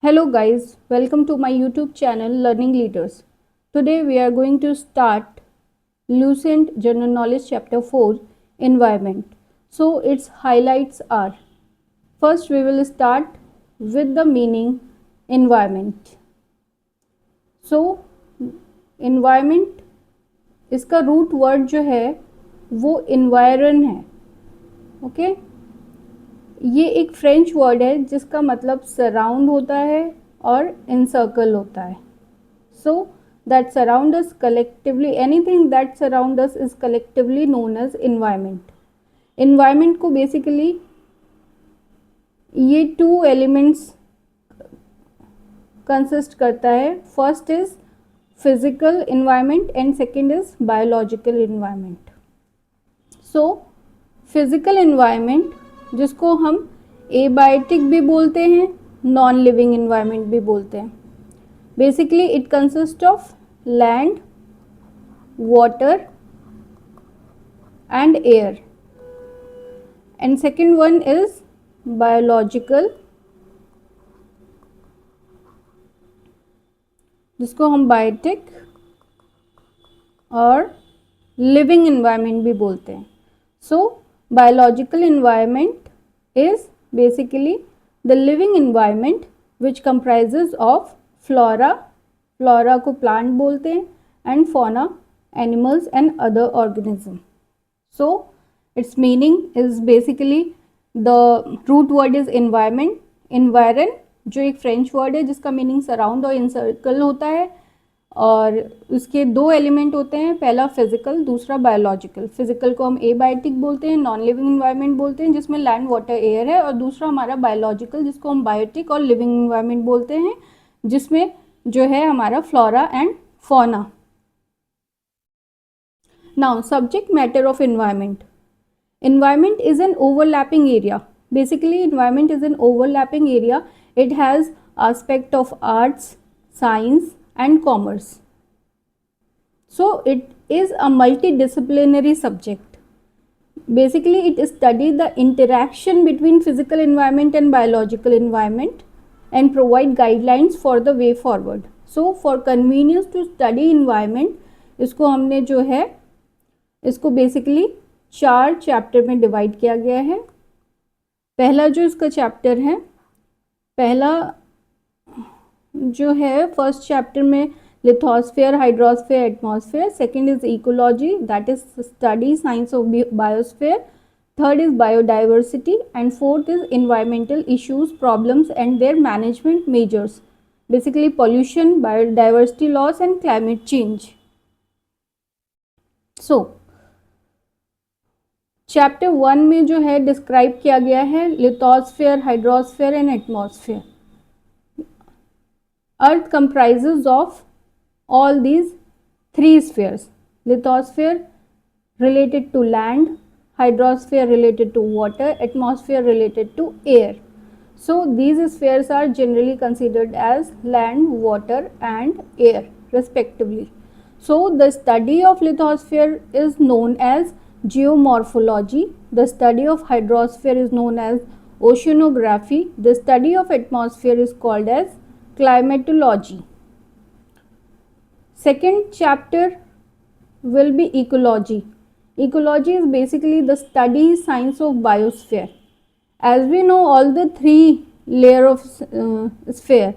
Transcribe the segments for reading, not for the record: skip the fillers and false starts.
Hello guys, welcome to my YouTube channel Learning Leaders. Today we are going to start Lucent General Knowledge Chapter 4 Environment. So its highlights are, first we will start with the meaning environment. So environment इसका root word जो है वो environ है. Okay ये एक French word है जिसका मतलब सराउंड होता है और इनसर्कल होता है. So that surround us collectively, anything that surround us is collectively known as environment. Environment को बेसिकली ये टू एलिमेंट्स कंसिस्ट करता है. First is physical environment and second is biological environment. So physical environment जिसको हम abiotic भी बोलते हैं, non living environment भी बोलते हैं. Basically it consist of land, water and air. And second one is biological, जिसको हम बायोटिक और लिविंग एनवायरनमेंट भी बोलते हैं. सो biological environment is basically the living environment which comprises of flora को plant बोलते हैं, and fauna, animals and other organisms. So its meaning is basically, the root word is environment. environ जो एक French word है जिसका meaning surround और encircle होता है, और उसके दो एलिमेंट होते हैं, पहला फिजिकल, दूसरा बायोलॉजिकल. फिजिकल को हम एबायोटिक बोलते हैं, नॉन लिविंग एनवायरनमेंट बोलते हैं जिसमें लैंड, वाटर, एयर है, और दूसरा हमारा बायोलॉजिकल जिसको हम बायोटिक और लिविंग एनवायरनमेंट बोलते हैं जिसमें जो है हमारा flora and fauna. Now subject matter of environment. Environment is an overlapping area. Basically environment is an overlapping area. It has aspect of arts, science and commerce. So it is a multidisciplinary subject. Basically it studies the interaction between physical environment and biological environment and provide guidelines for the way forward. So for convenience to study environment, इसको हमने जो है इसको basically 4 chapter में divide किया गया है. पहला जो इसका चैप्टर है, पहला जो है फर्स्ट चैप्टर में lithosphere, hydrosphere, atmosphere. Second is ecology, that is study science of biosphere. Third is biodiversity and fourth is environmental issues, problems and there management measures. Basically pollution, biodiversity loss and climate change. So chapter 1 में जो है describe किया गया है lithosphere, hydrosphere and atmosphere. Earth comprises of all these 3 spheres. Lithosphere related to land, hydrosphere related to water, atmosphere related to air. So these spheres are generally considered as land, water and air respectively. So the study of lithosphere is known as geomorphology. The study of hydrosphere is known as oceanography. The study of atmosphere is called as climatology. Second chapter will be ecology. Ecology is basically the study science of biosphere. As we know all the 3 layer of sphere.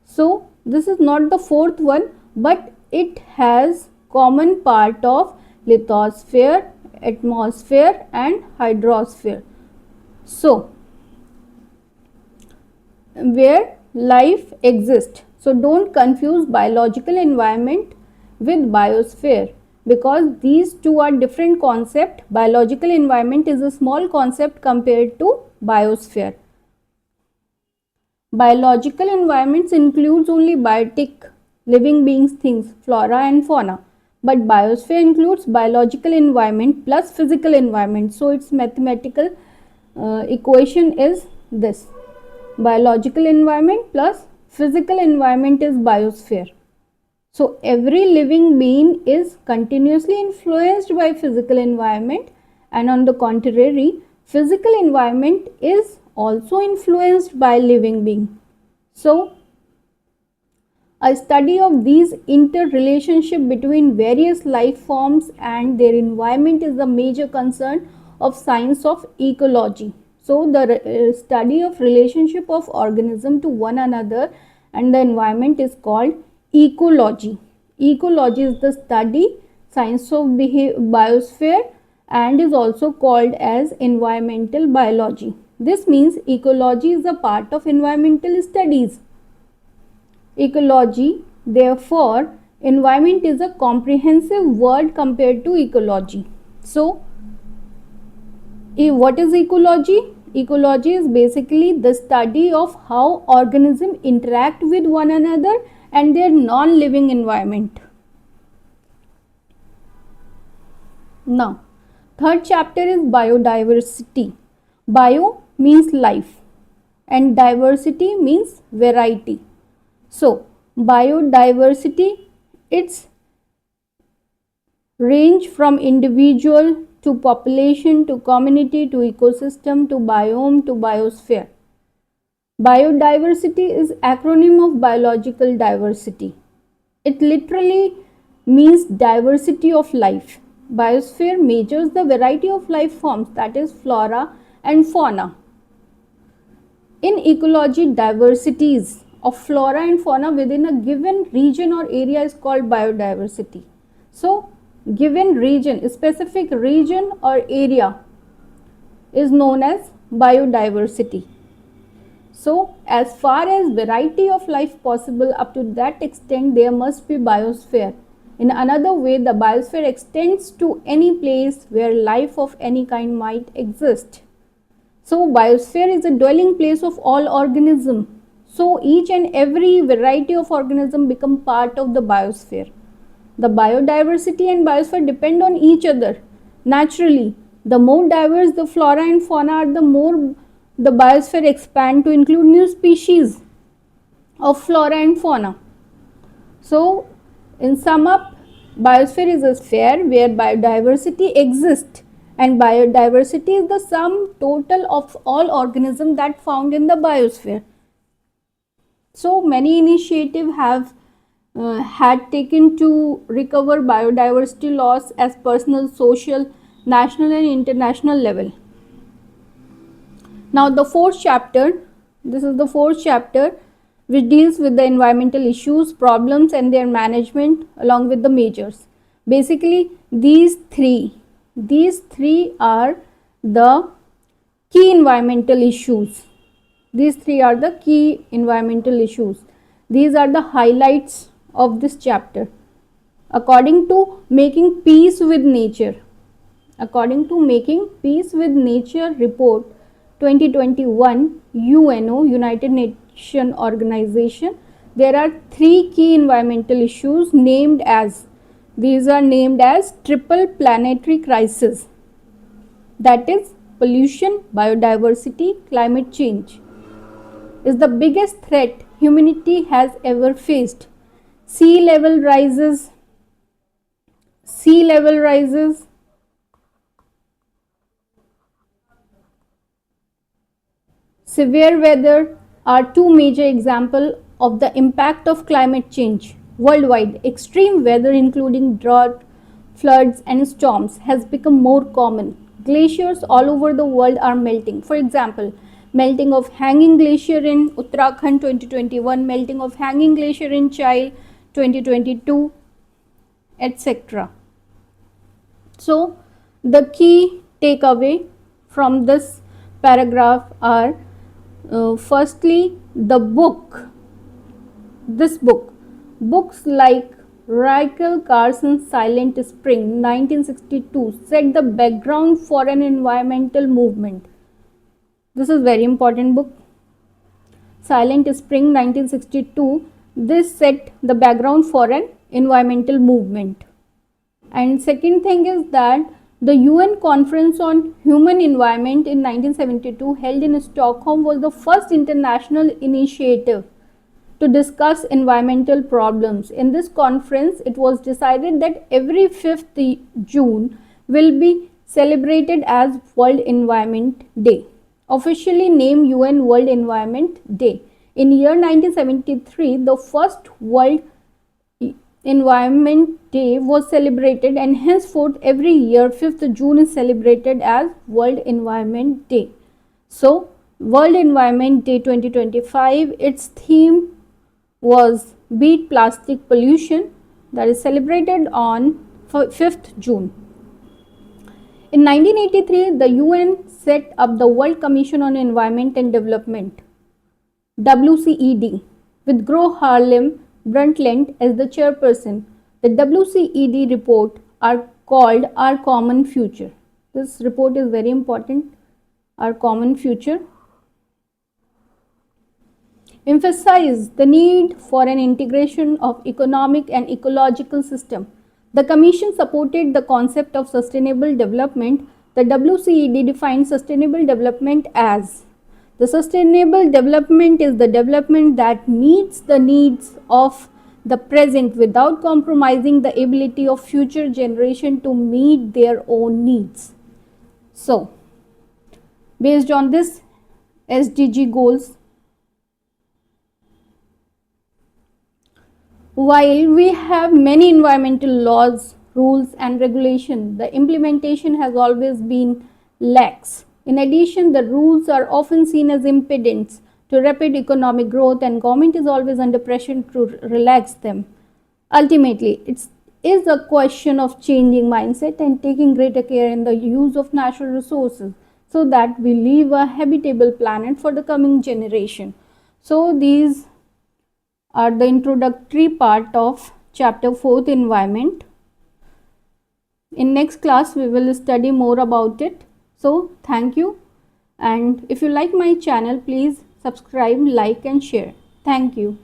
So this is not the fourth one, but it has common part of lithosphere, atmosphere and hydrosphere. So where life exists. So don't confuse biological environment with biosphere, because these two are different concept. Biological environment is a small concept compared to biosphere. Biological environments includes only biotic, living beings, things, flora and fauna, but biosphere includes biological environment plus physical environment. So its mathematical equation is this: biological environment plus physical environment is biosphere. So every living being is continuously influenced by physical environment, and on the contrary, physical environment is also influenced by living being. So A study of these interrelationship between various life forms and their environment is the major concern of science of ecology. So the study of relationship of organism to one another and the environment is called ecology. Ecology is the study science of biosphere and is also called as environmental biology. This means ecology is a part of environmental studies. Ecology, therefore, environment is a comprehensive word compared to ecology. So, what is ecology? Ecology is basically the study of how organisms interact with one another and their non-living environment. Now, third chapter is biodiversity. Bio means life and diversity means variety. So, biodiversity, its range from individual to population to community to ecosystem to biome to biosphere. Biodiversity is acronym of biological diversity. It literally means diversity of life. Biosphere measures the variety of life forms, that is flora and fauna. In ecology, diversities of flora and fauna within a given region or area is called biodiversity. So, given region, a specific region or area is known as biodiversity. So, as far as variety of life possible, up to that extent there must be biosphere. In another way, the biosphere extends to any place where life of any kind might exist. So, biosphere is a dwelling place of all organisms. So, each and every variety of organism become part of the biosphere. The biodiversity and biosphere depend on each other. Naturally, the more diverse the flora and fauna are, the more the biosphere expand to include new species of flora and fauna. So, in sum up, biosphere is a sphere where biodiversity exists, and biodiversity is the sum total of all organisms that found in the biosphere. So, many initiatives have had taken to recover biodiversity loss as personal, social, national and international level. Now the fourth chapter, this is the fourth chapter which deals with the environmental issues, problems and their management along with the measures. Basically these three are the key environmental issues. These three are the key environmental issues. These are the highlights of this chapter. According to Making Peace with Nature, according to Making Peace with Nature report 2021 UNO, United Nations Organization, there are three key environmental issues named as, these are named as triple planetary crisis, that is pollution, biodiversity, climate change is the biggest threat humanity has ever faced. Sea level rises, severe weather are two major examples of the impact of climate change. Worldwide, extreme weather including drought, floods and storms has become more common. Glaciers all over the world are melting. For example, melting of Hanging Glacier in Uttarakhand 2021, melting of Hanging Glacier in Chile 2022, etc. So, the key takeaway from this paragraph are firstly, the books like Rachel Carson's Silent Spring 1962 set the background for an environmental movement. This is very important book. Silent Spring 1962, this set the background for an environmental movement. And second thing is that the UN Conference on Human Environment in 1972 held in Stockholm was the first international initiative to discuss environmental problems. In this conference, it was decided that every 5th June will be celebrated as World Environment Day, officially named UN World Environment Day. In year 1973, the first World Environment Day was celebrated, and henceforth every year 5th June is celebrated as World Environment Day. So World Environment Day 2025, its theme was Beat Plastic Pollution, that is celebrated on 5th June. In 1983, the UN set up the World Commission on Environment and Development, WCED, with Gro Harlem Brundtland as the chairperson. The WCED report are called Our Common Future. This report is very important. Our Common Future emphasize the need for an integration of economic and ecological system. The Commission supported the concept of sustainable development. The WCED defines sustainable development as: the sustainable development is the development that meets the needs of the present without compromising the ability of future generation to meet their own needs. So, based on this SDG goals, while we have many environmental laws, rules and regulations, the implementation has always been lax. In addition, the rules are often seen as impediments to rapid economic growth, and government is always under pressure to relax them. Ultimately, it is a question of changing mindset and taking greater care in the use of natural resources so that we leave a habitable planet for the coming generation. So these are the introductory part of chapter 4th, environment. In next class we will study more about it. So thank you, and if you like my channel, please subscribe, like and share. Thank you.